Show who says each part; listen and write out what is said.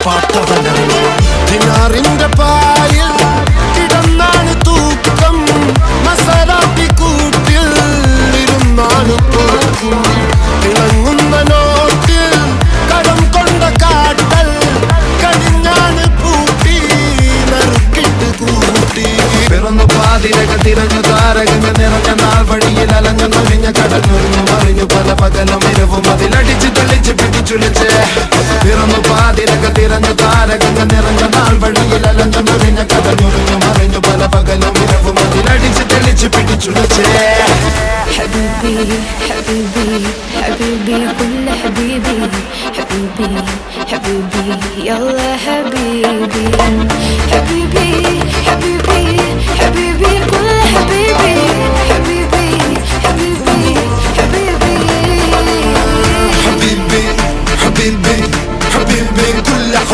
Speaker 1: പാട്ടവനാണ്.
Speaker 2: ദിനാറിന്റെ പായിൽ കിടന്നാണ് തൂക്കം, മസറാത്തി കൂട്ടിൽ ഇരുന്നാണ് പോക്കും. തിളങ്ങുന്ന നോട്ടിൽ കടം കൊണ്ട കാട്ടൽ കടിഞ്ഞാണ് പൂട്ടി നറുക്കിട്ട് കൂട്ടി. പിറന്നു പാതിരക തിരഞ്ഞു താരകങ്ങൾ നിറഞ്ഞ നാൾ വഴിയിൽ അലഞ്ഞു നലിഞ്ഞ കടഞ്ഞൊരിഞ്ഞു മറിഞ്ഞു പല പകലും ഇരവും അതിലടിച്ച് തെളിച്ച് പിടിച്ചുലിച്ച്. പിറന്നു പാതിരക തിരഞ്ഞു താരകങ്ങൾ നിറഞ്ഞ നാൾ വഴിയിൽ അലഞ്ഞു നലിഞ്ഞ കടഞ്ഞൊരിഞ്ഞു മറിഞ്ഞു പല പകലും ഇരവും അതിലടിച്ച് തെളിച്ച് പിടിച്ചുലിച്ച്.
Speaker 3: حبيبي حبيبي حبيبي كل حبيبي حبيبي حبيبي يلا حبيبي حبيبي حبيبي حبيبي كل حبيبي